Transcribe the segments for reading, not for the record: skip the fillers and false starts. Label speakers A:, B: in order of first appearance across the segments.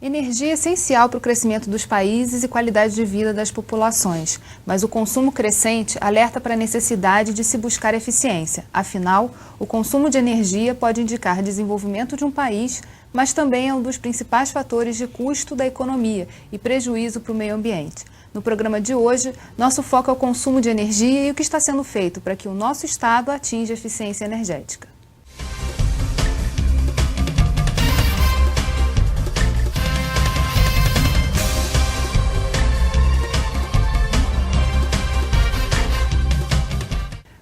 A: Energia é essencial para o crescimento dos países e qualidade de vida das populações, mas o consumo crescente alerta para a necessidade de se buscar eficiência. Afinal, o consumo de energia pode indicar desenvolvimento de um país, mas também é um dos principais fatores de custo da economia e prejuízo para o meio ambiente. No programa de hoje, nosso foco é o consumo de energia e o que está sendo feito para que o nosso estado atinja a eficiência energética.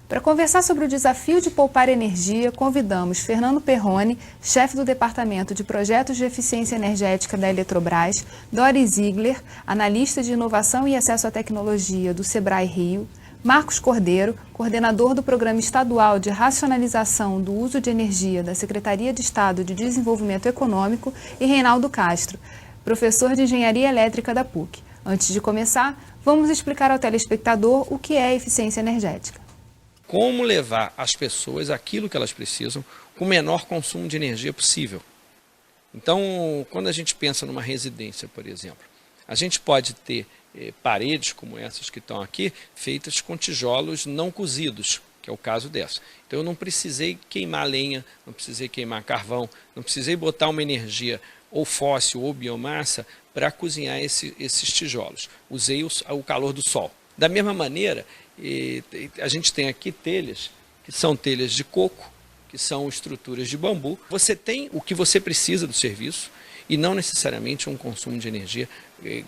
A: Para conversar sobre o desafio de poupar energia, convidamos Fernando Perrone, chefe do Departamento de Projetos de Eficiência Energética da Eletrobras, Dori Ziegler, analista de Inovação e Acesso à Tecnologia do Sebrae Rio, Marcos Cordeiro, coordenador do Programa Estadual de Racionalização do Uso de Energia da Secretaria de Estado de Desenvolvimento Econômico, e Reinaldo Castro, professor de Engenharia Elétrica da PUC. Antes de começar, vamos explicar ao telespectador o que é eficiência energética.
B: Como levar às pessoas aquilo que elas precisam com o menor consumo de energia possível. Então, quando a gente pensa numa residência, por exemplo, a gente pode ter paredes como essas que estão aqui, feitas com tijolos não cozidos, que é o caso dessa. Então eu não precisei queimar lenha, não precisei queimar carvão, não precisei botar uma energia ou fóssil ou biomassa para cozinhar esses tijolos. Usei o calor do sol. Da mesma maneira, a gente tem aqui telhas, que são telhas de coco, que são estruturas de bambu. Você tem o que você precisa do serviço e não necessariamente um consumo de energia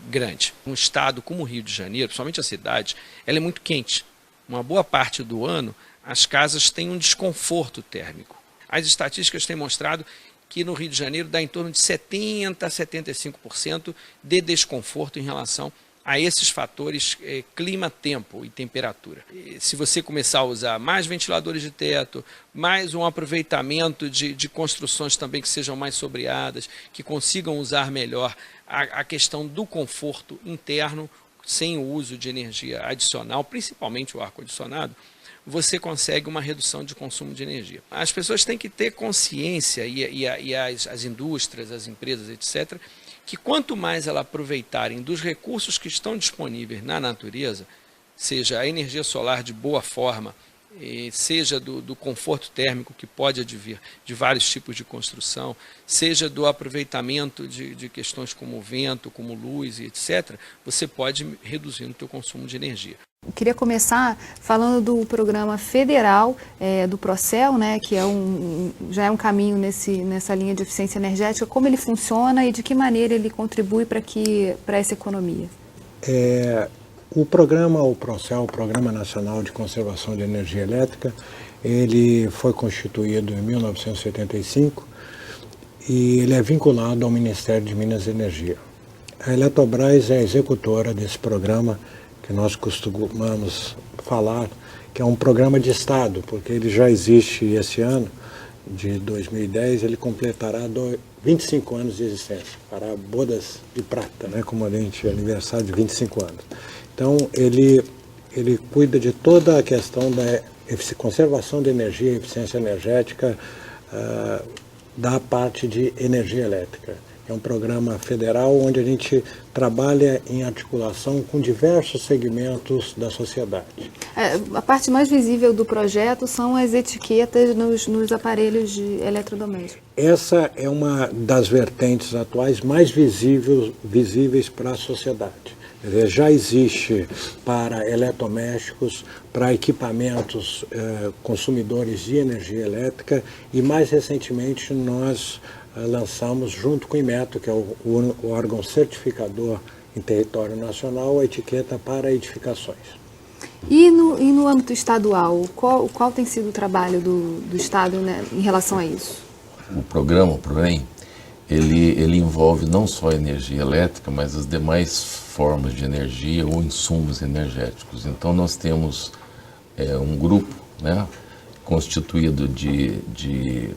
B: grande. Um estado como o Rio de Janeiro, principalmente a cidade, ela é muito quente. Uma boa parte do ano, as casas têm um desconforto térmico. As estatísticas têm mostrado que no Rio de Janeiro dá em torno de 70% a 75% de desconforto em relação a esses fatores clima, tempo e temperatura. Se você começar a usar mais ventiladores de teto, mais um aproveitamento de construções também que sejam mais sobriadas, que consigam usar melhor a questão do conforto interno, sem o uso de energia adicional, principalmente o ar-condicionado, você consegue uma redução de consumo de energia. As pessoas têm que ter consciência, e as indústrias, as empresas, etc., que quanto mais elas aproveitarem dos recursos que estão disponíveis na natureza, seja a energia solar de boa forma, seja do conforto térmico que pode advir de vários tipos de construção, seja do aproveitamento de questões como vento, como luz e etc., você pode reduzir o seu consumo de energia.
A: Eu queria começar falando do programa federal do Procel, né, que já é um caminho nessa linha de eficiência energética. Como ele funciona e de que maneira ele contribui para essa economia?
C: O Procel, o Programa Nacional de Conservação de Energia Elétrica, ele foi constituído em 1975 e ele é vinculado ao Ministério de Minas e Energia. A Eletrobras é a executora desse programa, que nós costumamos falar que é um programa de Estado, porque ele já existe esse ano, de 2010, ele completará 25 anos de existência, para bodas de prata, né, como a gente aniversário de 25 anos. Então, ele cuida de toda a questão da conservação de energia e eficiência energética da parte de energia elétrica. É um programa federal onde a gente trabalha em articulação com diversos segmentos da sociedade.
A: A parte mais visível do projeto são as etiquetas nos aparelhos de eletrodomésticos.
C: Essa é uma das vertentes atuais mais visíveis para a sociedade. Já existe para eletrodomésticos, para equipamentos consumidores de energia elétrica e mais recentemente nós lançamos junto com o Inmetro, que é o órgão certificador em território nacional, a etiqueta para edificações.
A: E no âmbito estadual, qual tem sido o trabalho do Estado, né, em relação a isso?
D: O programa, o PROEM, ele envolve não só a energia elétrica, mas as demais formas de energia ou insumos energéticos. Então nós temos um grupo, né, constituído de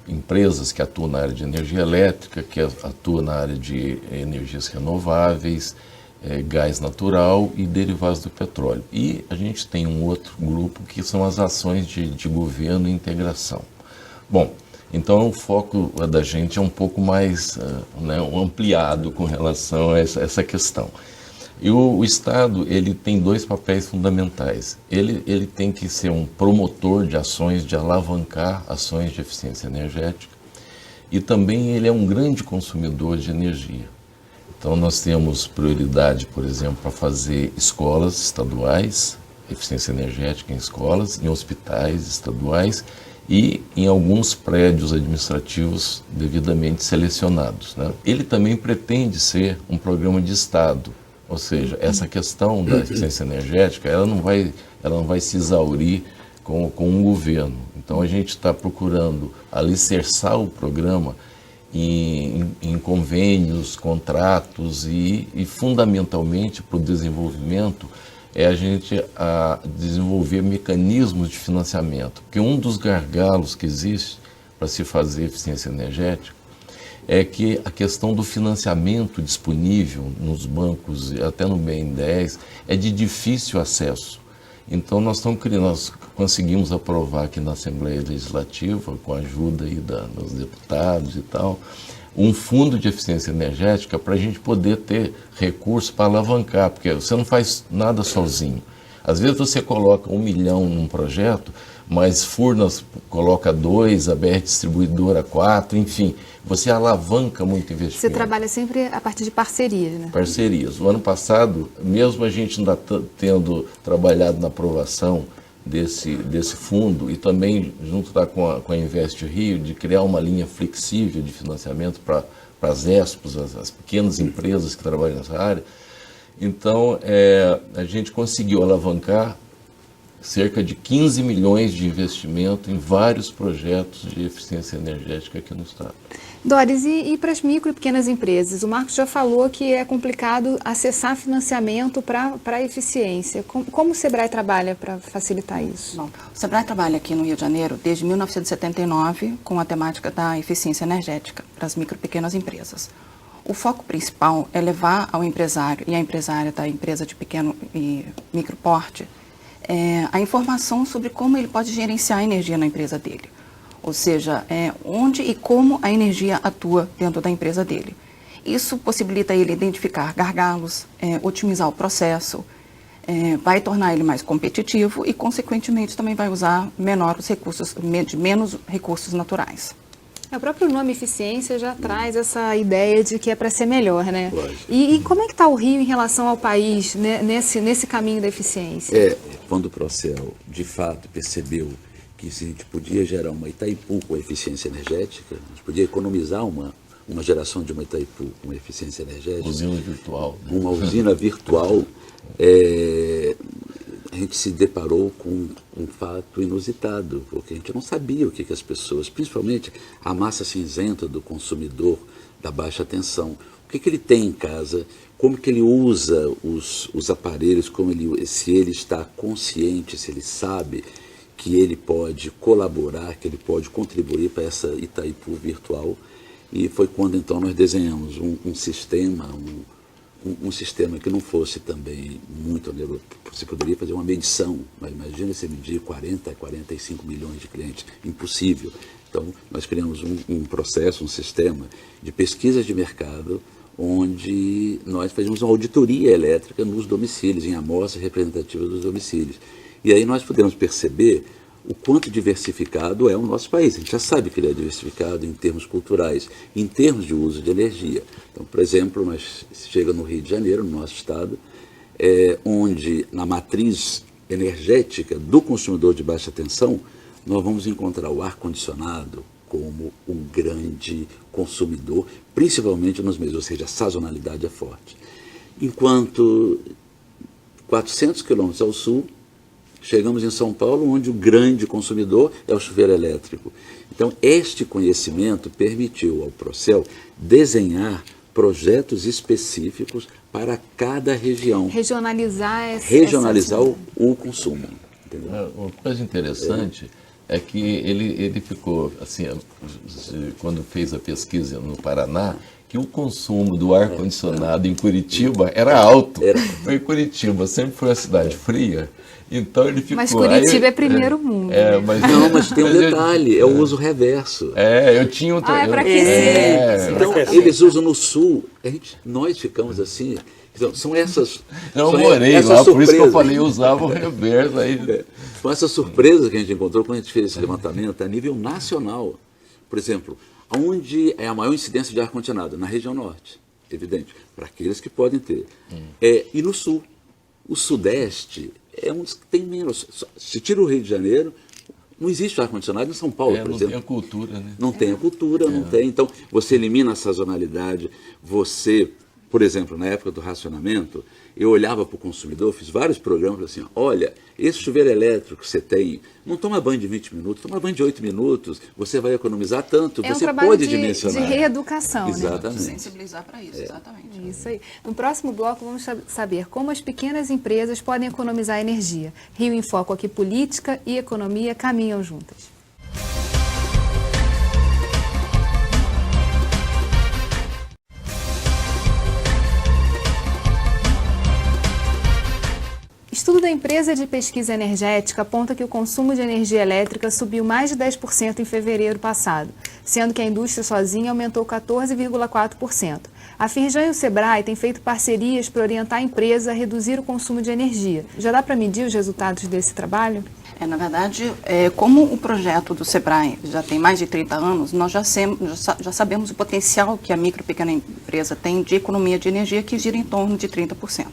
D: empresas que atuam na área de energia elétrica, que atuam na área de energias renováveis, gás natural e derivados do petróleo. E a gente tem um outro grupo que são as ações de governo e integração. Bom, Então o foco da gente é um pouco mais ampliado com relação a essa questão. E o Estado, ele tem dois papéis fundamentais. Ele tem que ser um promotor de ações, de alavancar ações de eficiência energética, e também ele é um grande consumidor de energia. Então nós temos prioridade, por exemplo, para fazer escolas estaduais, eficiência energética em escolas, em hospitais estaduais e em alguns prédios administrativos devidamente selecionados, né? Ele também pretende ser um programa de Estado. Ou seja, essa questão da eficiência energética, ela não vai se exaurir com um governo. Então a gente está procurando alicerçar o programa em convênios, contratos e fundamentalmente para o desenvolvimento a gente desenvolver mecanismos de financiamento. Porque um dos gargalos que existe para se fazer eficiência energética é que a questão do financiamento disponível nos bancos, até no BNDES, é de difícil acesso. Então nós conseguimos aprovar aqui na Assembleia Legislativa, com a ajuda aí dos deputados e tal, um fundo de eficiência energética para a gente poder ter recursos para alavancar, porque você não faz nada sozinho. Às vezes você coloca 1 milhão num projeto, mas Furnas coloca 2, a BR Distribuidora 4, enfim, você alavanca muito investimento.
A: Você trabalha sempre a partir de parcerias, né?
D: Parcerias. O ano passado, mesmo a gente ainda tendo trabalhado na aprovação desse fundo e também junto com a Invest Rio, de criar uma linha flexível de financiamento para as ESPOs, as pequenas empresas que trabalham nessa área. Então, a gente conseguiu alavancar cerca de 15 milhões de investimento em vários projetos de eficiência energética aqui no Estado.
A: Doris, e para as micro e pequenas empresas? O Marcos já falou que é complicado acessar financiamento para a eficiência. Como o SEBRAE trabalha para facilitar isso?
E: Bom, o SEBRAE trabalha aqui no Rio de Janeiro desde 1979 com a temática da eficiência energética para as micro e pequenas empresas. O foco principal é levar ao empresário e à empresária da empresa de pequeno e micro porte a informação sobre como ele pode gerenciar a energia na empresa dele. Ou seja, onde e como a energia atua dentro da empresa dele. Isso possibilita ele identificar gargalos, otimizar o processo, vai tornar ele mais competitivo e, consequentemente, também vai usar menos recursos naturais.
A: O próprio nome eficiência já traz essa ideia de que é para ser melhor, né? E como é que está o Rio em relação ao país, né, nesse caminho da eficiência?
F: Quando o Procel, de fato, percebeu que se a gente podia gerar uma Itaipu com eficiência energética, a gente podia economizar uma geração de uma Itaipu com eficiência energética.
D: Usina virtual. Né?
F: Uma usina virtual, a gente se deparou com um fato inusitado, porque a gente não sabia o que as pessoas, principalmente a massa cinzenta do consumidor da baixa tensão, o que ele tem em casa, como que ele usa os aparelhos, se ele está consciente, se ele sabe que ele pode colaborar, que ele pode contribuir para essa Itaipu virtual. E foi quando então nós desenhamos um sistema, um sistema que não fosse também muito oneroso. Você poderia fazer uma medição, mas imagina você medir 40, 45 milhões de clientes, impossível. Então nós criamos um processo, um sistema de pesquisas de mercado, onde nós fazíamos uma auditoria elétrica nos domicílios, em amostras representativas dos domicílios. E aí nós podemos perceber o quanto diversificado é o nosso país. A gente já sabe que ele é diversificado em termos culturais, em termos de uso de energia. Então, por exemplo, nós chega no Rio de Janeiro, no nosso estado, onde na matriz energética do consumidor de baixa tensão, nós vamos encontrar o ar-condicionado como um grande consumidor, principalmente nos meses, ou seja, a sazonalidade é forte. Enquanto 400 quilômetros ao sul, chegamos em São Paulo, onde o grande consumidor é o chuveiro elétrico. Então, este conhecimento permitiu ao Procel desenhar projetos específicos para cada região.
A: Regionalizar
F: o consumo. Entendeu?
D: Uma coisa interessante é que ele ficou, assim, quando fez a pesquisa no Paraná, que o consumo do ar-condicionado em Curitiba era alto. Em Curitiba sempre foi uma cidade fria, então ele ficou...
A: Mas Curitiba é primeiro mundo.
F: Mas tem um detalhe, é o uso reverso.
D: Eu tinha um...
A: é para aquecer.
F: Então, eles usam no sul, nós ficamos assim... Então, são essas...
D: Eu morei lá, por isso que eu falei, eu usava o reverso. Aí.
F: São essas surpresas que a gente encontrou quando a gente fez esse levantamento a nível nacional. Por exemplo, onde é a maior incidência de ar-condicionado? Na região norte, evidente, para aqueles que podem ter. E no sul. O sudeste é um dos que tem menos. Se tira o Rio de Janeiro, não existe ar-condicionado em São Paulo, por exemplo.
D: Não tem a cultura, né?
F: Não tem a cultura, não tem. Então, você elimina a sazonalidade, você... Por exemplo, na época do racionamento, eu olhava para o consumidor, fiz vários programas assim, olha, esse chuveiro elétrico que você tem, não toma banho de 20 minutos, toma banho de 8 minutos, você vai economizar tanto, você pode dimensionar.
A: De reeducação,
F: exatamente.
A: né?
E: Sensibilizar para isso, exatamente.
A: Isso aí. No próximo bloco, vamos saber como as pequenas empresas podem economizar energia. Rio em Foco aqui, política e economia caminham juntas. Estudo da empresa de pesquisa energética aponta que o consumo de energia elétrica subiu mais de 10% em fevereiro passado, sendo que a indústria sozinha aumentou 14,4%. A Firjan e o Sebrae têm feito parcerias para orientar a empresa a reduzir o consumo de energia. Já dá para medir os resultados desse trabalho?
E: Na verdade, como o projeto do Sebrae já tem mais de 30 anos, nós já sabemos o potencial que a micro e pequena empresa tem de economia de energia, que gira em torno de 30%.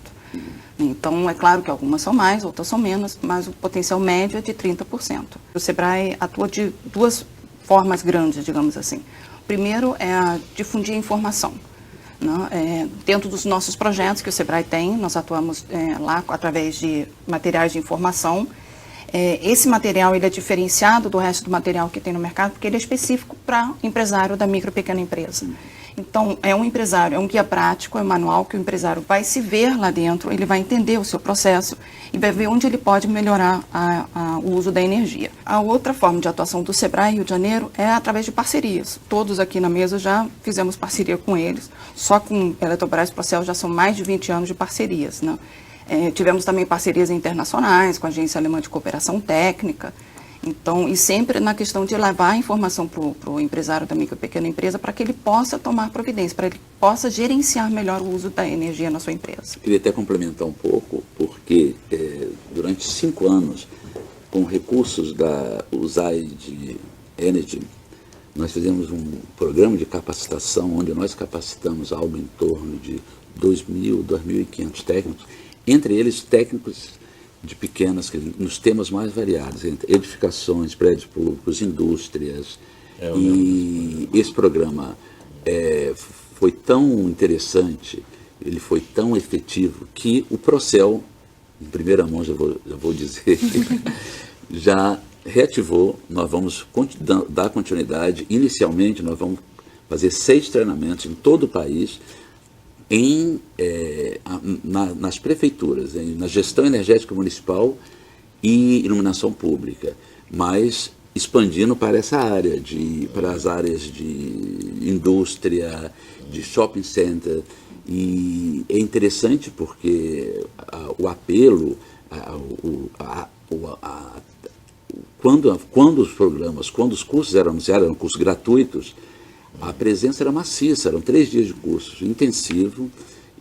E: Então, é claro que algumas são mais, outras são menos, mas o potencial médio é de 30%. O Sebrae atua de duas formas grandes, digamos assim. O primeiro é difundir a informação. Dentro dos nossos projetos que o Sebrae tem, nós atuamos lá através de materiais de informação. Esse material ele é diferenciado do resto do material que tem no mercado, porque ele é específico para empresário da micro e pequena empresa. Então, é um guia prático, é um manual que o empresário vai se ver lá dentro, ele vai entender o seu processo e vai ver onde ele pode melhorar o uso da energia. A outra forma de atuação do Sebrae Rio de Janeiro é através de parcerias. Todos aqui na mesa já fizemos parceria com eles, só com Eletrobras e Procel já são mais de 20 anos de parcerias, né? Tivemos também parcerias internacionais com a Agência Alemã de Cooperação Técnica. Então, e sempre na questão de levar a informação para o empresário da micro e pequena empresa para que ele possa tomar providência, para que ele possa gerenciar melhor o uso da energia na sua empresa.
F: Queria até complementar um pouco, porque durante 5 anos, com recursos da USAID Energy, nós fizemos um programa de capacitação, onde nós capacitamos algo em torno de 2.000, 2.500 técnicos, entre eles técnicos de pequenas, nos temas mais variados, entre edificações, prédios públicos, indústrias. E esse programa foi tão interessante, ele foi tão efetivo, que o Procel, em primeira mão já vou dizer, já reativou. Nós vamos dar continuidade. Inicialmente, nós vamos fazer 6 treinamentos em todo o país, nas prefeituras, na gestão energética municipal e iluminação pública, mas expandindo para essa área, para as áreas de indústria, de shopping center. E é interessante porque o apelo, quando os programas, quando os cursos eram anunciados, eram cursos gratuitos, a presença era maciça, eram 3 dias de curso intensivo,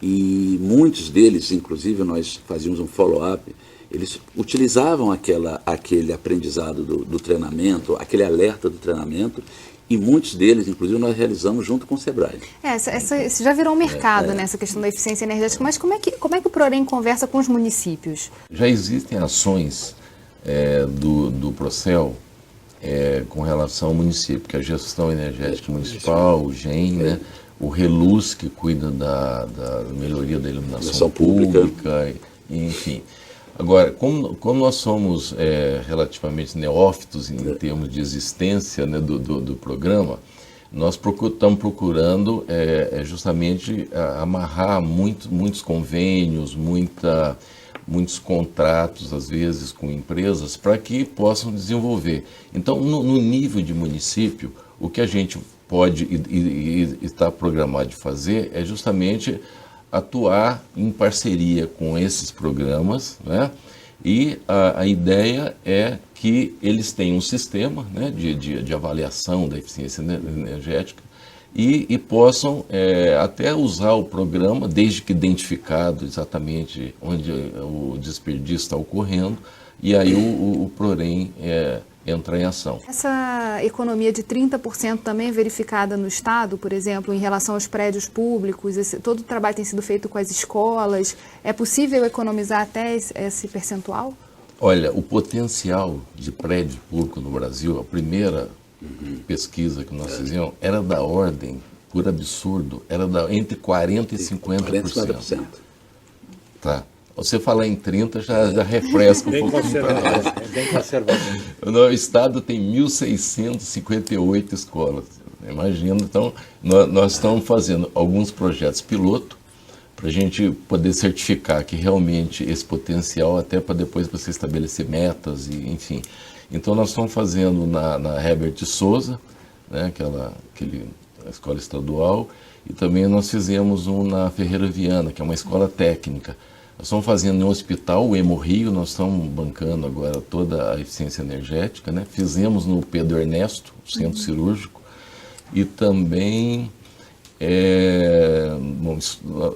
F: e muitos deles, inclusive, nós fazíamos um follow-up, eles utilizavam aquele aprendizado do treinamento, aquele alerta do treinamento, e muitos deles, inclusive, nós realizamos junto com o Sebrae.
A: Isso já virou um mercado, nessa questão da eficiência energética, mas como é que o Prorem conversa com os municípios?
D: Já existem ações do Procel, com relação ao município, que é a gestão energética municipal, o GEM, né? O Reluz, que cuida da melhoria da iluminação pública, enfim. Agora, como nós somos relativamente neófitos em termos de existência, né, do programa, nós estamos procurando justamente amarrar muitos convênios, muitos contratos, às vezes, com empresas, para que possam desenvolver. Então, no nível de município, o que a gente pode e está programado de fazer é justamente atuar em parceria com esses programas, né? E a ideia é que eles tenham um sistema, né, de avaliação da eficiência energética e possam até usar o programa, desde que identificado exatamente onde o desperdício está ocorrendo, e aí o PROREM entra em ação.
A: Essa economia de 30% também é verificada no Estado, por exemplo, em relação aos prédios públicos? Todo o trabalho tem sido feito com as escolas. É possível economizar até esse percentual?
D: Olha, o potencial de prédio público no Brasil, a primeira pesquisa que nós fizemos, era da ordem, por absurdo, era entre 40% e 50%. Tá. Você falar em 30 já refresca um pouquinho.
C: É bem conservador.
D: O Estado tem 1.658 escolas. Imagina, então, nós estamos fazendo alguns projetos piloto para a gente poder certificar que realmente esse potencial, até para depois você estabelecer metas, e enfim. Então, nós estamos fazendo na Herbert Souza, né, aquela escola estadual, e também nós fizemos um na Ferreira Viana, que é uma escola técnica. Nós estamos fazendo em um hospital, o Hemorrio, nós estamos bancando agora toda a eficiência energética, né? Fizemos no Pedro Ernesto, centro cirúrgico, e também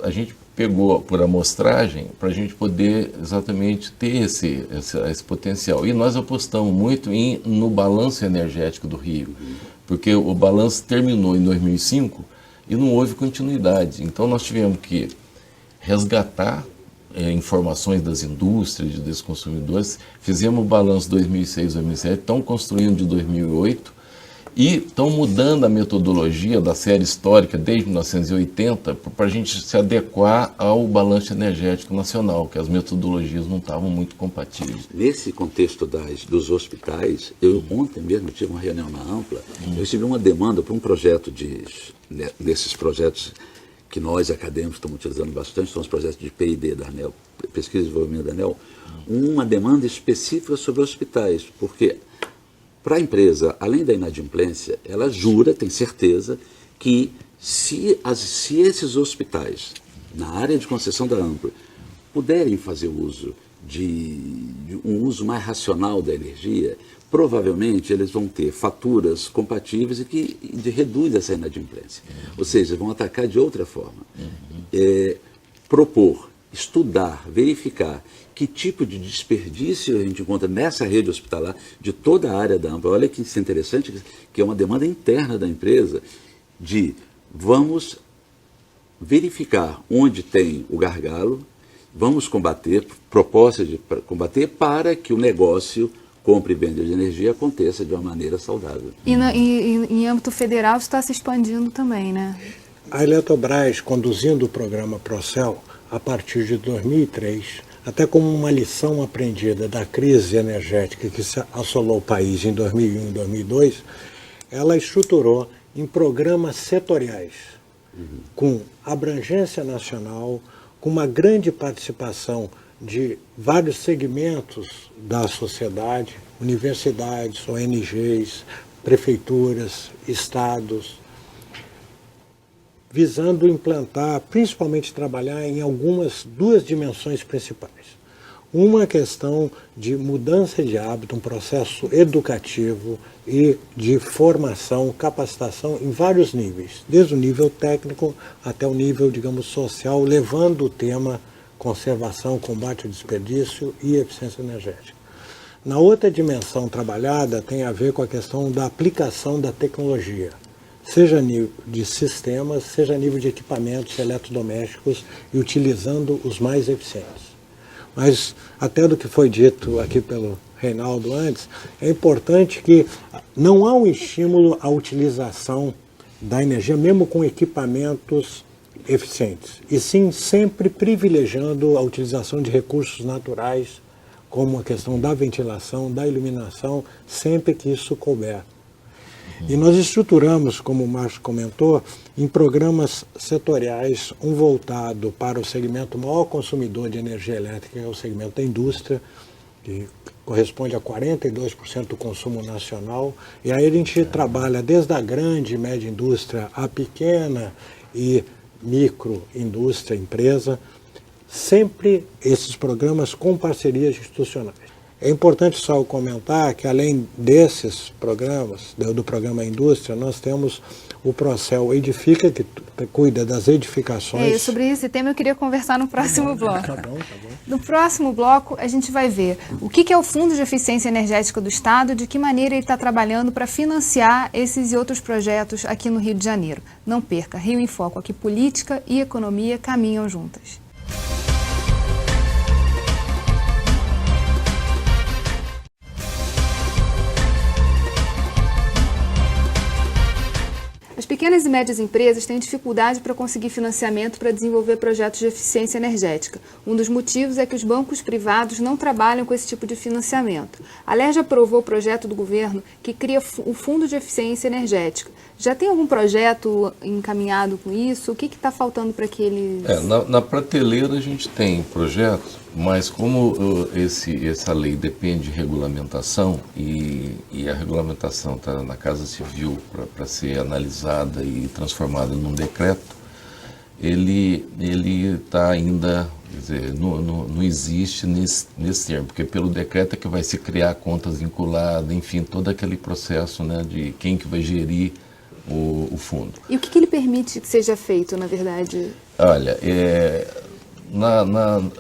D: a gente pegou por amostragem para a gente poder exatamente ter esse potencial. E nós apostamos muito no balanço energético do Rio, porque o balanço terminou em 2005 e não houve continuidade. Então nós tivemos que resgatar informações das indústrias, dos consumidores. Fizemos o balanço 2006, 2007, estão construindo de 2008 e estão mudando a metodologia da série histórica desde 1980 para a gente se adequar ao balanço energético nacional, que as metodologias não estavam muito compatíveis.
F: Nesse contexto dos hospitais, eu ontem mesmo tive uma reunião na Ampla, eu recebi uma demanda para um projeto desses projetos que nós acadêmicos estamos utilizando bastante, são os projetos de P&D da ANEEL, Pesquisa e Desenvolvimento da ANEEL, uma demanda específica sobre hospitais, porque para a empresa, além da inadimplência, ela jura, tem certeza, que se esses hospitais, na área de concessão da Ampla, puderem fazer uso de um uso mais racional da energia, provavelmente eles vão ter faturas compatíveis e que reduz essa inadimplência. Ou seja, vão atacar de outra forma. Propor, estudar, verificar que tipo de desperdício a gente encontra nessa rede hospitalar de toda a área da Ampla. Olha que isso é interessante, que é uma demanda interna da empresa de vamos verificar onde tem o gargalo, vamos combater, propostas de combater para que o negócio compra e venda de energia aconteça de uma maneira saudável.
A: E em âmbito federal está se expandindo também, né?
C: A Eletrobras, conduzindo o programa Procel, a partir de 2003, até como uma lição aprendida da crise energética que assolou o país em 2001 e 2002, ela estruturou em programas setoriais, com abrangência nacional, com uma grande participação de vários segmentos da sociedade, universidades, ONGs, prefeituras, estados, visando implantar, principalmente trabalhar em duas dimensões principais. Uma questão de mudança de hábito, um processo educativo e de formação, capacitação em vários níveis, desde o nível técnico até o nível, digamos, social, levando o tema conservação, combate ao desperdício e eficiência energética. Na outra dimensão trabalhada tem a ver com a questão da aplicação da tecnologia, seja a nível de sistemas, seja a nível de equipamentos eletrodomésticos e utilizando os mais eficientes. Mas, até do que foi dito aqui pelo Reinaldo antes, é importante que não há um estímulo à utilização da energia, mesmo com equipamentos eficientes, e sim sempre privilegiando a utilização de recursos naturais, como a questão da ventilação, da iluminação, sempre que isso couber. E nós estruturamos, como o Márcio comentou, em programas setoriais, um voltado para o segmento maior consumidor de energia elétrica, que é o segmento da indústria, que corresponde a 42% do consumo nacional, e aí a gente trabalha desde a grande e média indústria à pequena e microindústria, empresa, sempre esses programas com parcerias institucionais. É importante só comentar que, além desses programas, do programa Indústria, nós temos o Procel Edifica, que cuida das edificações.
A: Sobre esse tema eu queria conversar no próximo bloco.
C: Tá bom.
A: No próximo bloco, a gente vai ver o que é o Fundo de Eficiência Energética do Estado, de que maneira ele está trabalhando para financiar esses e outros projetos aqui no Rio de Janeiro. Não perca, Rio em Foco, aqui política e economia caminham juntas. As pequenas e médias empresas têm dificuldade para conseguir financiamento para desenvolver projetos de eficiência energética. Um dos motivos é que os bancos privados não trabalham com esse tipo de financiamento. A LERJ aprovou o projeto do governo que cria o Fundo de Eficiência Energética. Já tem algum projeto encaminhado com isso? O que está faltando para que ele...
D: Na prateleira a gente tem projetos, mas como essa lei depende de regulamentação e a regulamentação está na Casa Civil para ser analisada e transformada num decreto, ele está ainda, quer dizer, não existe nesse termo, porque pelo decreto é que vai se criar contas vinculadas, enfim, todo aquele processo, né, de quem que vai gerir o fundo.
A: E o que ele permite que seja feito, na verdade?
D: Olha,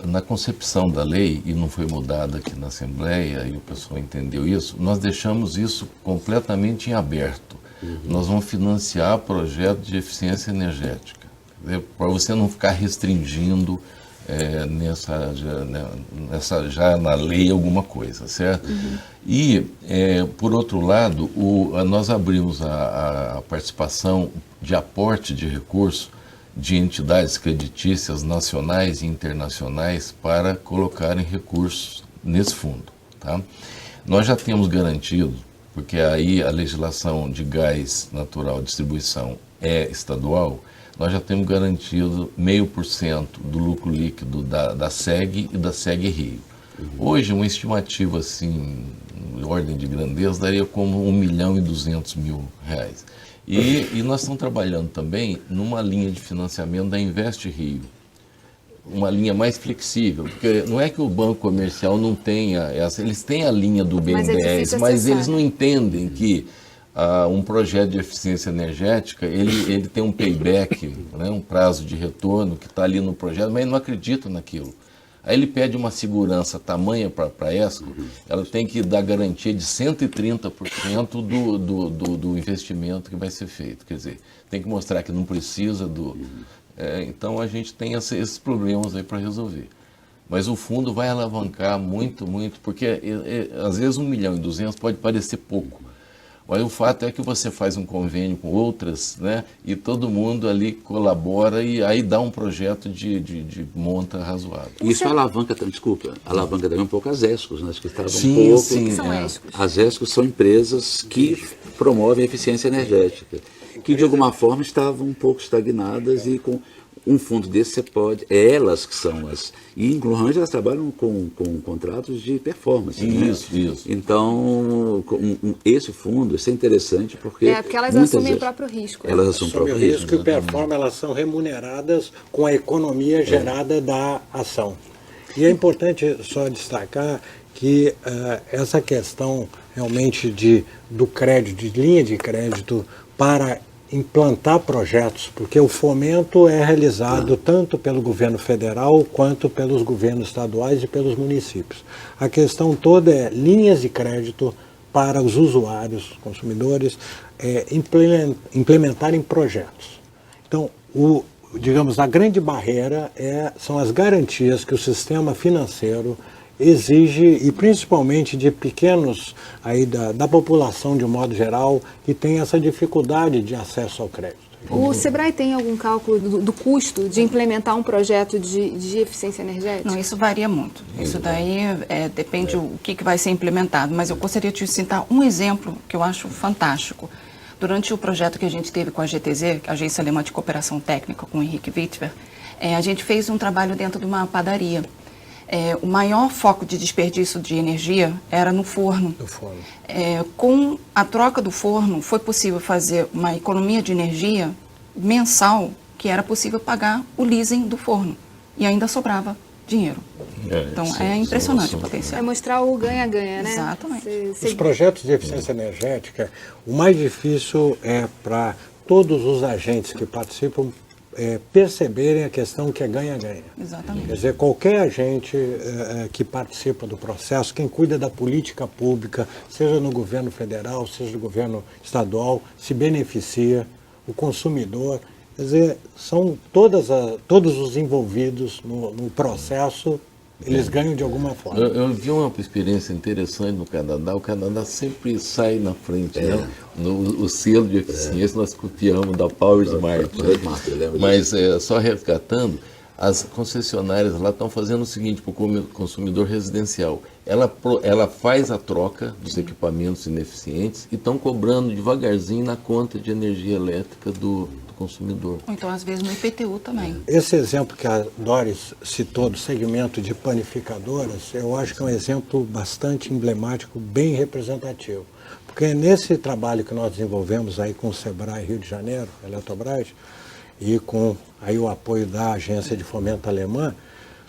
D: na concepção da lei, e não foi mudada aqui na Assembleia, e o pessoal entendeu isso, nós deixamos isso completamente em aberto. Nós vamos financiar projetos de eficiência energética, para você não ficar restringindo já na lei alguma coisa, certo? E, por outro lado, nós abrimos a participação de aporte de recursos de entidades creditícias nacionais e internacionais para colocarem recursos nesse fundo. Tá? Nós já temos garantido, porque aí a legislação de gás natural distribuição é estadual, nós já temos garantido 0,5% do lucro líquido da SEG e da SEG Rio. Hoje, uma estimativa assim, de ordem de grandeza, daria como R$1.200.000. E nós estamos trabalhando também numa linha de financiamento da Invest Rio, uma linha mais flexível, porque não é que o banco comercial não tenha essa, eles têm a linha do BNDES, mas eles não entendem que um projeto de eficiência energética, ele tem um payback, né, um prazo de retorno que está ali no projeto, mas ele não acredita naquilo. Aí ele pede uma segurança tamanha para a ESCO, ela tem que dar garantia de 130% do investimento que vai ser feito. Quer dizer, tem que mostrar que não precisa do... então a gente tem esses problemas aí para resolver. Mas o fundo vai alavancar muito, porque às vezes 1.200.000 pode parecer pouco. Mas o fato é que você faz um convênio com outras, né, e todo mundo ali colabora e aí dá um projeto de monta razoável.
F: Isso alavanca também um pouco as ESCOs, né, que estavam
D: sim,
F: um pouco...
D: Sim,
A: são ESCOs?
F: As ESCOs são empresas que promovem a eficiência energética, que de alguma forma estavam um pouco estagnadas e com um fundo desse você pode... Elas que são as... E inclusive elas trabalham com contratos de performance.
D: Isso,
F: né?
D: isso.
F: Então, esse fundo, isso é interessante porque...
A: porque elas assumem o próprio risco.
F: Elas assumem o próprio risco.
C: E performance, elas são remuneradas com a economia gerada da ação. E é importante só destacar que essa questão realmente do crédito, de linha de crédito para implantar projetos, porque o fomento é realizado tanto pelo governo federal quanto pelos governos estaduais e pelos municípios. A questão toda é linhas de crédito para os usuários, consumidores, implementarem projetos. Então, digamos, a grande barreira são as garantias que o sistema financeiro exige, e principalmente de pequenos, aí da população de um modo geral, que tem essa dificuldade de acesso ao crédito.
A: O Sebrae tem algum cálculo do custo de implementar um projeto de eficiência energética?
E: Não, isso varia muito. Isso daí depende o que vai ser implementado, mas eu gostaria de citar um exemplo que eu acho fantástico. Durante o projeto que a gente teve com a GTZ, a Agência Alemã de Cooperação Técnica, com o Henrique Wittwer, a gente fez um trabalho dentro de uma padaria. O maior foco de desperdício de energia era no forno.
C: Do forno.
E: Com a troca do forno, foi possível fazer uma economia de energia mensal, que era possível pagar o leasing do forno. E ainda sobrava dinheiro. Então, é impressionante o potencial.
A: É mostrar o ganha-ganha, né?
E: Exatamente.
C: Os projetos de eficiência energética, o mais difícil é para todos os agentes que participam perceberem a questão que é ganha-ganha.
E: Exatamente.
C: Quer dizer, qualquer agente que participa do processo, quem cuida da política pública, seja no governo federal, seja no governo estadual, se beneficia, o consumidor. Quer dizer, são todos os envolvidos no processo, eles ganham de alguma forma.
D: Eu vi uma experiência interessante no Canadá. O Canadá sempre sai na frente, né? O selo de eficiência nós copiamos da Power Smart. Mas só resgatando, as concessionárias lá estão fazendo o seguinte para o consumidor residencial. Ela faz a troca dos equipamentos ineficientes e estão cobrando devagarzinho na conta de energia elétrica do consumidor.
E: Ou então, às vezes, no IPTU também.
C: Esse exemplo que a Doris citou do segmento de panificadoras, eu acho que é um exemplo bastante emblemático, bem representativo. Porque nesse trabalho que nós desenvolvemos aí com o Sebrae Rio de Janeiro, a Eletrobras, e com aí o apoio da Agência de Fomento Alemã,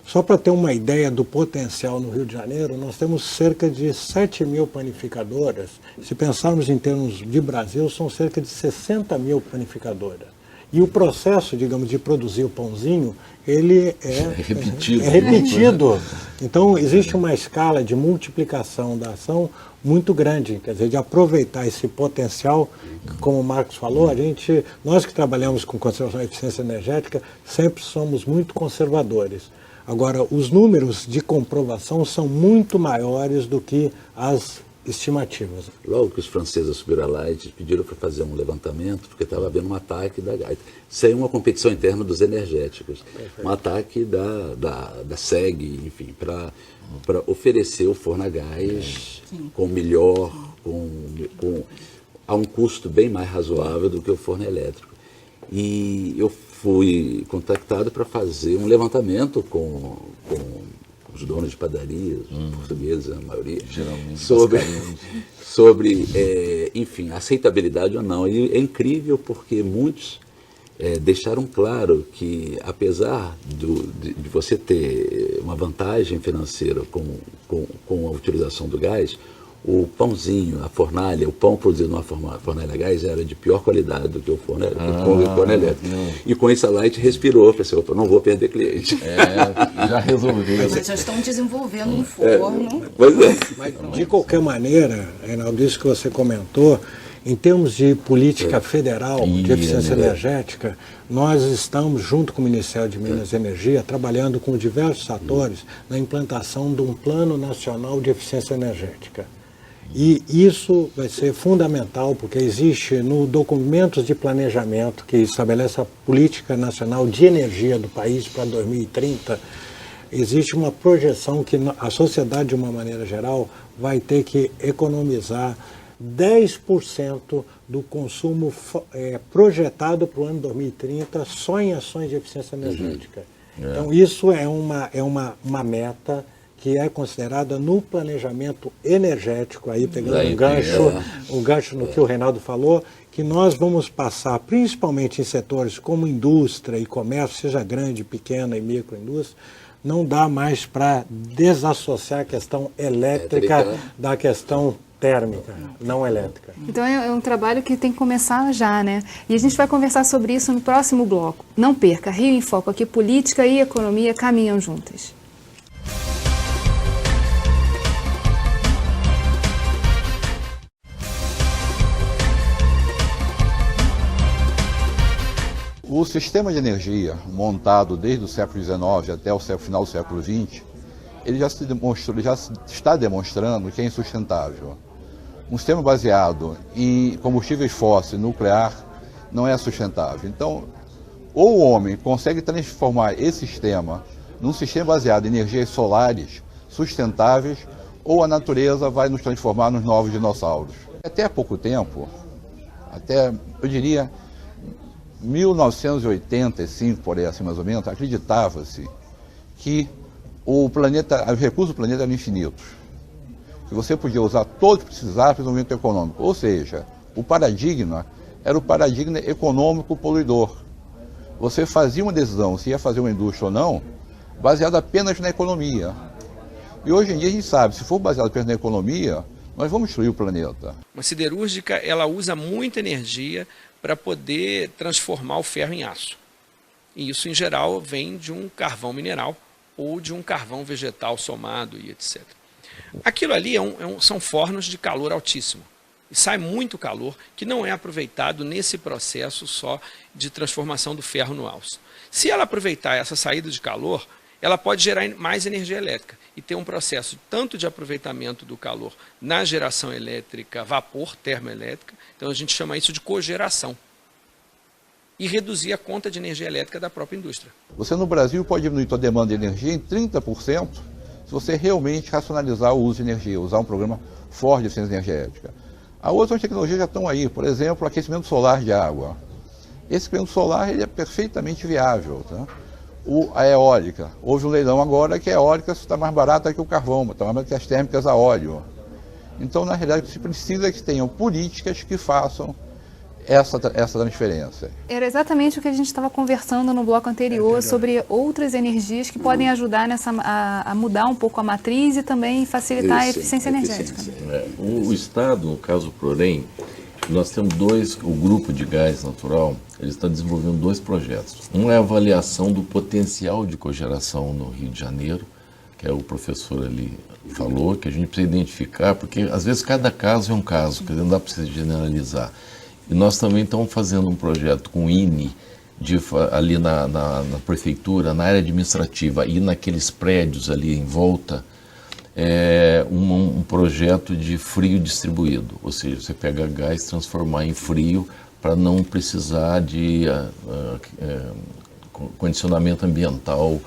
C: só para ter uma ideia do potencial no Rio de Janeiro, nós temos cerca de 7.000 panificadoras. Se pensarmos em termos de Brasil, são cerca de 60.000 panificadoras. E o processo, digamos, de produzir o pãozinho, ele é repetido. Então, existe uma escala de multiplicação da ação muito grande, quer dizer, de aproveitar esse potencial, como o Marcos falou, nós que trabalhamos com conservação e eficiência energética, sempre somos muito conservadores. Agora, os números de comprovação são muito maiores do que as estimativas.
F: Logo que os franceses subiram a Light, pediram para fazer um levantamento, porque estava havendo um ataque da Light. Saiu uma competição interna dos energéticos. Perfeito. Um ataque da SEG, enfim, para oferecer o forno a gás com melhor, a um custo bem mais razoável do que o forno elétrico. E eu fui contactado para fazer um levantamento com os donos de padarias, portugueses, a maioria, geralmente, sobre enfim, aceitabilidade ou não. E é incrível porque muitos deixaram claro que, apesar de você ter uma vantagem financeira com a utilização do gás, o pãozinho, a fornalha, o pão produzido numa fornalha a gás era de pior qualidade do que o forno elétrico. E com isso a Light respirou, pensou, opa, não vou perder cliente.
D: Já resolveu.
E: Mas já estão desenvolvendo um forno.
F: Pois é.
C: Mas, de qualquer maneira, Reinaldo, isso que você comentou, em termos de política federal de eficiência energética, nós estamos, junto com o Ministério de Minas e Energia, trabalhando com diversos atores na implantação de um Plano Nacional de Eficiência Energética. E isso vai ser fundamental, porque existe no documentos de planejamento que estabelece a Política Nacional de Energia do país para 2030, existe uma projeção que a sociedade, de uma maneira geral, vai ter que economizar 10% do consumo projetado para o ano 2030 só em ações de eficiência energética. Então, isso é uma meta que é considerada no planejamento energético, aí pegando um gancho no que o Reinaldo falou, que nós vamos passar, principalmente em setores como indústria e comércio, seja grande, pequena e microindústria, não dá mais para desassociar a questão elétrica da questão térmica, não elétrica.
A: Então é um trabalho que tem que começar já, né? E a gente vai conversar sobre isso no próximo bloco. Não perca, Rio em Foco, aqui política e economia caminham juntas.
G: O sistema de energia montado desde o século XIX até o final do século XX, ele já está demonstrando que é insustentável. Um sistema baseado em combustíveis fósseis, nuclear, não é sustentável. Então, ou o homem consegue transformar esse sistema num sistema baseado em energias solares sustentáveis, ou a natureza vai nos transformar nos novos dinossauros. Até há pouco tempo, eu diria 1985, por aí assim mais ou menos, acreditava-se que os recursos do planeta eram infinitos. Se você podia usar todos que precisava para o desenvolvimento econômico. Ou seja, o paradigma era o paradigma econômico poluidor. Você fazia uma decisão se ia fazer uma indústria ou não, baseada apenas na economia. E hoje em dia a gente sabe, se for baseado apenas na economia, nós vamos destruir o planeta.
B: Uma siderúrgica, ela usa muita energia para poder transformar o ferro em aço. E isso, em geral, vem de um carvão mineral ou de um carvão vegetal somado e etc. Aquilo ali são fornos de calor altíssimo. E sai muito calor que não é aproveitado nesse processo só de transformação do ferro no aço. Se ela aproveitar essa saída de calor, ela pode gerar mais energia elétrica e ter um processo tanto de aproveitamento do calor na geração elétrica, vapor, termoelétrica, então a gente chama isso de cogeração, e reduzir a conta de energia elétrica da própria indústria.
G: Você no Brasil pode diminuir sua demanda de energia em 30% se você realmente racionalizar o uso de energia, usar um programa forte de eficiência energética. As outras tecnologias já estão aí, por exemplo, o aquecimento solar de água. Esse aquecimento solar ele é perfeitamente viável. Tá? A eólica, houve um leilão agora que a eólica está mais barata que o carvão, está mais barata que as térmicas a óleo. Então, na realidade, se precisa que tenham políticas que façam essa transferência.
A: Era exatamente o que a gente estava conversando no bloco anterior sobre outras energias que podem ajudar a mudar um pouco a matriz e também facilitar a eficiência energética.
D: O Estado, no caso o PROREM, nós temos o grupo de gás natural, ele está desenvolvendo 2 projetos. Um é a avaliação do potencial de cogeração no Rio de Janeiro, que é o professor ali falou, que a gente precisa identificar, porque às vezes cada caso é um caso, que não dá para se generalizar. E nós também estamos fazendo um projeto com o INE, ali na prefeitura, na área administrativa e naqueles prédios ali em volta, um projeto de frio distribuído. Ou seja, você pega gás e transformar em frio para não precisar de condicionamento ambiental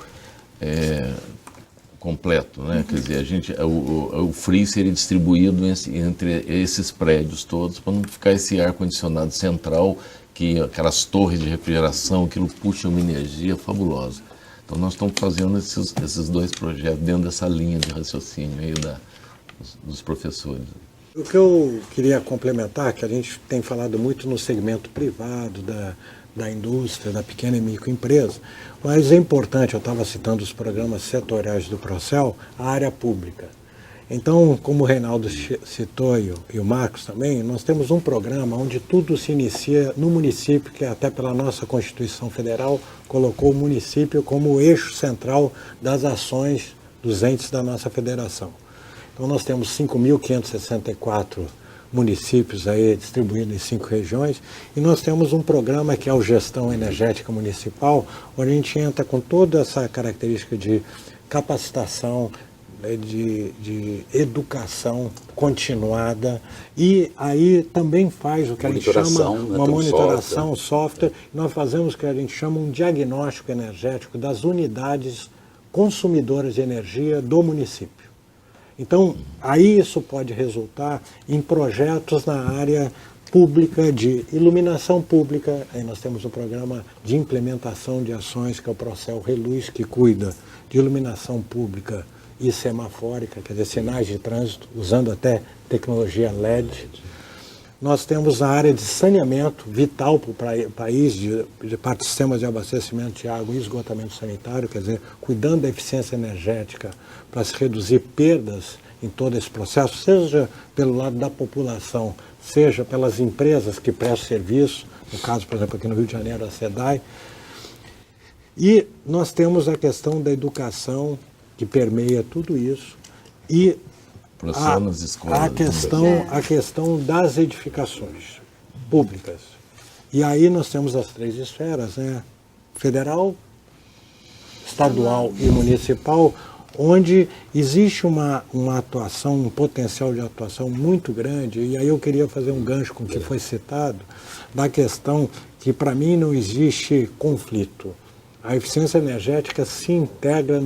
D: completo, né? Quer dizer, o frio seria distribuído entre esses prédios todos para não ficar esse ar-condicionado central, que aquelas torres de refrigeração, aquilo puxa uma energia fabulosa. Então nós estamos fazendo esses 2 projetos dentro dessa linha de raciocínio aí dos professores.
C: O que eu queria complementar, que a gente tem falado muito no segmento privado, da indústria, da pequena e microempresa, mas é importante, eu estava citando os programas setoriais do Procel, a área pública. Então, como o Reinaldo citou e o Marcos também, nós temos um programa onde tudo se inicia no município, que até pela nossa Constituição Federal colocou o município como o eixo central das ações dos entes da nossa federação. Então nós temos 5.564 municípios aí distribuídos em 5 regiões, e nós temos um programa que é o Gestão Energética Municipal, onde a gente entra com toda essa característica de capacitação, de educação continuada, e aí também faz o que a gente chama uma monitoração, software. Nós fazemos o que a gente chama um diagnóstico energético das unidades consumidoras de energia do município. Então, aí isso pode resultar em projetos na área pública, de iluminação pública. Aí nós temos o programa de implementação de ações, que é o Procel Reluz, que cuida de iluminação pública e semafórica, quer dizer, sinais de trânsito, usando até tecnologia LED. Nós temos a área de saneamento, vital para o país, de sistemas de abastecimento de água e esgotamento sanitário, quer dizer, cuidando da eficiência energética para se reduzir perdas em todo esse processo, seja pelo lado da população, seja pelas empresas que prestam serviço, no caso, por exemplo, aqui no Rio de Janeiro, a SEDAI. E nós temos a questão da educação, que permeia tudo isso, e a questão das edificações públicas. E aí nós temos as 3 esferas, né? Federal, estadual e municipal, onde existe uma atuação, um potencial de atuação muito grande. E aí eu queria fazer um gancho com o que foi citado, da questão que para mim não existe conflito. A eficiência energética se integra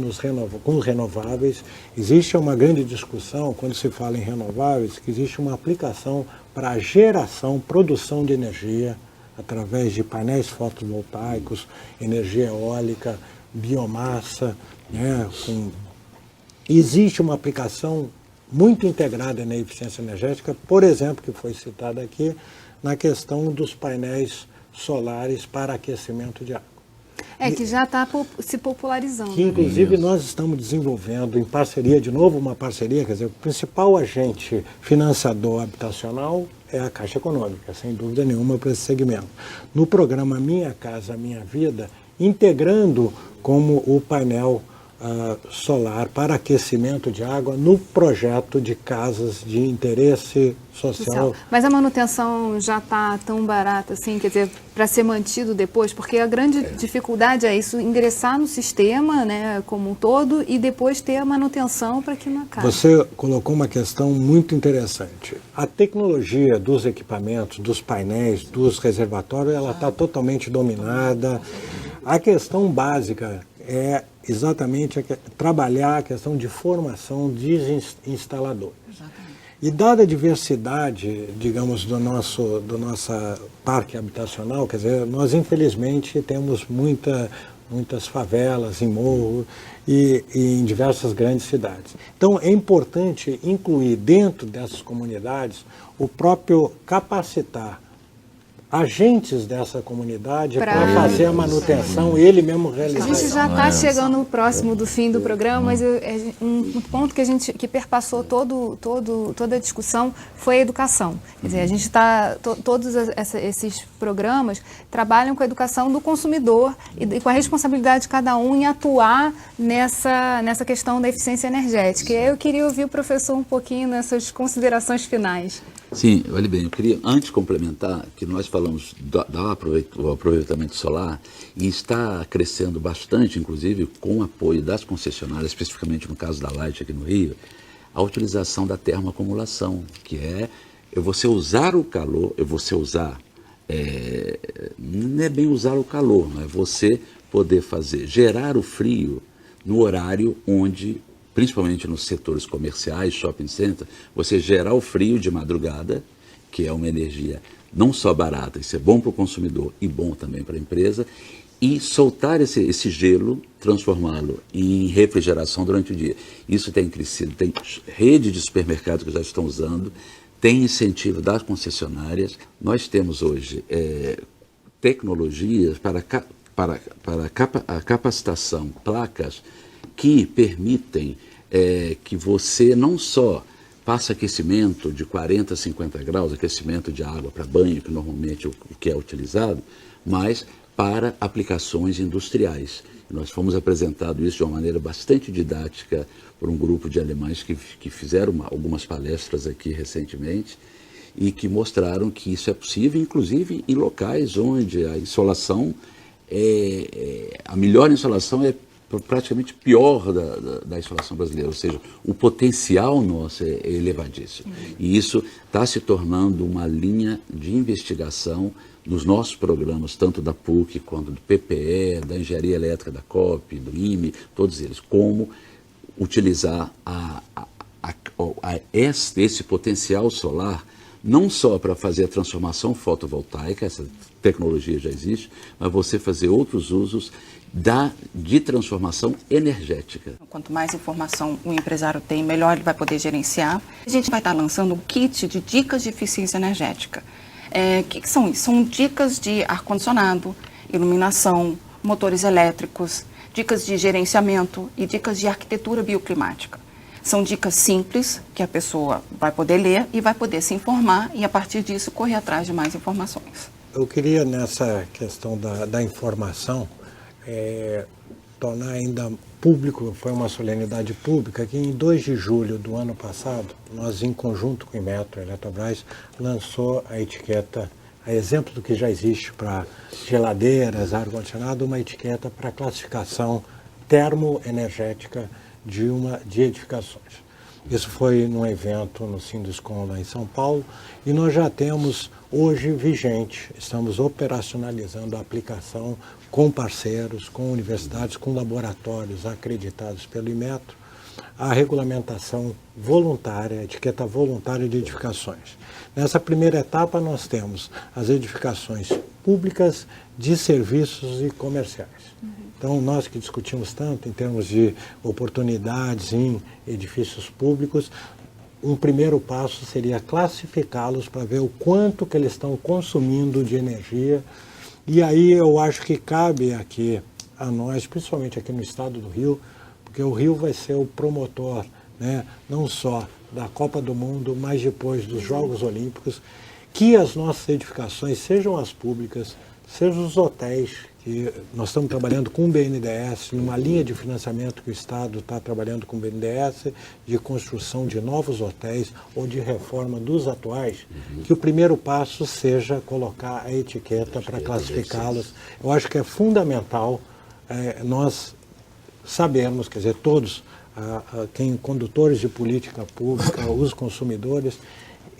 C: com os renováveis. Existe uma grande discussão, quando se fala em renováveis, que existe uma aplicação para a geração, produção de energia, através de painéis fotovoltaicos, energia eólica, biomassa, né, com existe uma aplicação muito integrada na eficiência energética, por exemplo, que foi citada aqui, na questão dos painéis solares para aquecimento de água.
A: Que já está se popularizando.
C: Que, inclusive, nós estamos desenvolvendo, em parceria, de novo, uma parceria, quer dizer, o principal agente financiador habitacional é a Caixa Econômica, sem dúvida nenhuma, para esse segmento. No programa Minha Casa Minha Vida, integrando como o painel solar para aquecimento de água no projeto de casas de interesse social.
A: Mas a manutenção já está tão barata assim, quer dizer, para ser mantido depois? Porque a grande dificuldade é isso, ingressar no sistema, né, como um todo, e depois ter a manutenção para que não acabe.
C: Você colocou uma questão muito interessante. A tecnologia dos equipamentos, dos painéis, dos reservatórios, ela está totalmente dominada. A questão básica é exatamente trabalhar a questão de formação de instaladores. E dada a diversidade, digamos, do nosso parque habitacional, quer dizer, nós infelizmente temos muitas favelas em morro e em diversas grandes cidades. Então é importante incluir dentro dessas comunidades o próprio capacitar agentes dessa comunidade para fazer a manutenção, ele mesmo realizar.
A: A gente já está chegando próximo do fim do programa, mas um ponto que perpassou toda a discussão foi a educação. Quer dizer, a gente está, todos esses programas trabalham com a educação do consumidor e com a responsabilidade de cada um em atuar nessa questão da eficiência energética. E eu queria ouvir o professor um pouquinho nessas considerações finais.
F: Sim, olha bem, eu queria antes complementar que nós falamos do aproveitamento solar e está crescendo bastante, inclusive com o apoio das concessionárias, especificamente no caso da Light aqui no Rio, a utilização da termoacumulação, que é você usar o calor, não é bem usar o calor, mas você poder gerar o frio no horário onde, principalmente nos setores comerciais, shopping center, você gerar o frio de madrugada, que é uma energia não só barata, isso é bom para o consumidor e bom também para a empresa, e soltar esse gelo, transformá-lo em refrigeração durante o dia. Isso tem crescido, tem rede de supermercados que já estão usando, tem incentivo das concessionárias. Nós temos hoje tecnologias para a capacitação, placas que permitem que você não só faça aquecimento de 40 a 50 graus, aquecimento de água para banho, que normalmente o que é utilizado, mas para aplicações industriais. Nós fomos apresentados isso de uma maneira bastante didática por um grupo de alemães que fizeram algumas palestras aqui recentemente e que mostraram que isso é possível, inclusive em locais onde a insolação a melhor insolação é praticamente pior da insolação brasileira, ou seja, o potencial nosso é elevadíssimo. E isso está se tornando uma linha de investigação nos nossos programas, tanto da PUC quanto do PPE, da Engenharia Elétrica da COP, do IME, todos eles, como utilizar esse potencial solar não só para fazer a transformação fotovoltaica, essa tecnologia já existe, mas você fazer outros usos de transformação energética.
E: Quanto mais informação o empresário tem, melhor ele vai poder gerenciar. A gente vai estar lançando um kit de dicas de eficiência energética. Que são isso? São dicas de ar-condicionado, iluminação, motores elétricos, dicas de gerenciamento e dicas de arquitetura bioclimática. São dicas simples que a pessoa vai poder ler e vai poder se informar e, a partir disso, correr atrás de mais informações.
C: Eu queria, nessa questão da informação, tornar ainda público, foi uma solenidade pública, que em 2 de julho do ano passado, nós, em conjunto com o Inmetro e a Eletrobras, lançou a etiqueta, a exemplo do que já existe para geladeiras, ar-condicionado, uma etiqueta para classificação termoenergética de edificações. Isso foi num evento no Sinduscom lá em São Paulo e nós já temos hoje vigente, estamos operacionalizando a aplicação com parceiros, com universidades, com laboratórios acreditados pelo Inmetro, a regulamentação voluntária, a etiqueta voluntária de edificações. Nessa primeira etapa nós temos as edificações públicas, de serviços e comerciais. Então, nós que discutimos tanto em termos de oportunidades em edifícios públicos, um primeiro passo seria classificá-los para ver o quanto que eles estão consumindo de energia. E aí eu acho que cabe aqui a nós, principalmente aqui no estado do Rio, porque o Rio vai ser o promotor, né, não só da Copa do Mundo, mas depois dos Jogos Olímpicos, que as nossas edificações, sejam as públicas, sejam os hotéis, que nós estamos trabalhando com o BNDES, numa linha de financiamento que o Estado está trabalhando com o BNDES, de construção de novos hotéis ou de reforma dos atuais, que o primeiro passo seja colocar a etiqueta para classificá-los. Eu acho que é fundamental nós sabermos, quer dizer, todos, quem condutores de política pública, os consumidores,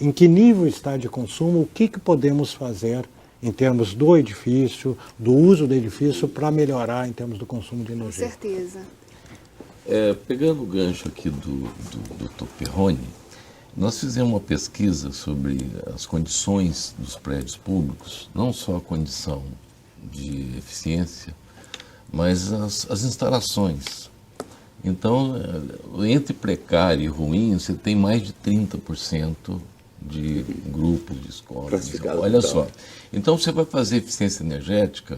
C: em que nível está de consumo, o que podemos fazer em termos do edifício, do uso do edifício, para melhorar em termos do consumo de energia.
A: Com certeza.
D: Pegando o gancho aqui do Dr. Perrone, nós fizemos uma pesquisa sobre as condições dos prédios públicos, não só a condição de eficiência, mas as instalações. Então, entre precário e ruim, você tem mais de 30% de grupos de escolas. Olha só. Então, você vai fazer eficiência energética,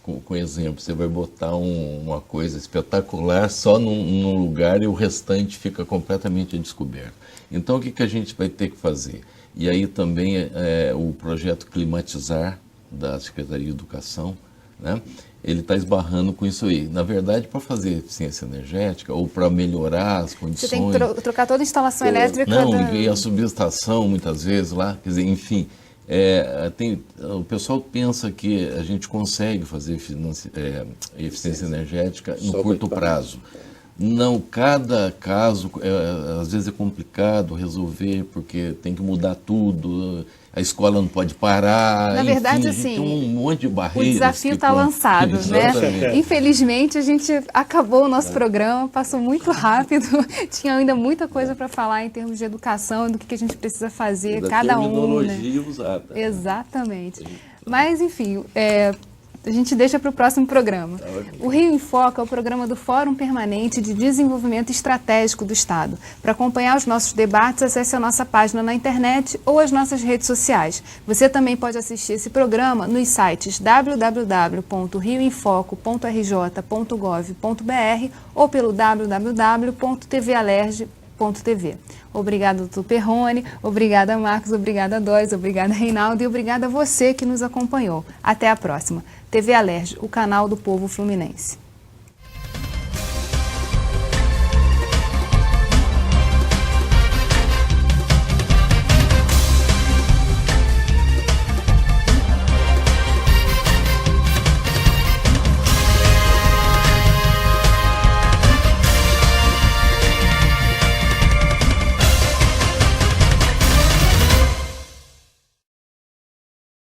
D: com exemplo, você vai botar uma coisa espetacular só num lugar e o restante fica completamente a descoberto. Então, o que a gente vai ter que fazer? E aí também o projeto Climatizar, da Secretaria de Educação, né? Ele está esbarrando com isso aí. Na verdade, para fazer eficiência energética ou para melhorar as condições...
A: Você tem que trocar toda a instalação elétrica...
D: Não, e a subestação, muitas vezes, lá. Quer dizer, enfim, o pessoal pensa que a gente consegue fazer eficiência energética no curto prazo. Não, cada caso, às vezes é complicado resolver, porque tem que mudar tudo, a escola não pode parar.
A: Na verdade,
D: enfim,
A: assim,
D: tem um monte de barreiras.
A: O desafio está lançado, né? Infelizmente, a gente acabou o nosso programa, passou muito rápido, tinha ainda muita coisa para falar em termos de educação, do que a gente precisa fazer, cada um. Né?
D: Usada.
A: Exatamente. Mas, enfim, a gente deixa para o próximo programa. O Rio em Foco é o programa do Fórum Permanente de Desenvolvimento Estratégico do Estado. Para acompanhar os nossos debates, acesse a nossa página na internet ou as nossas redes sociais. Você também pode assistir esse programa nos sites www.rioemfoco.rj.gov.br ou pelo www.tvalerj.tv. Obrigada, doutor Perrone, obrigada, Marcos, obrigada, Doris, obrigada, Reinaldo, e obrigada a você que nos acompanhou. Até a próxima. TV Alerj, o canal do povo fluminense.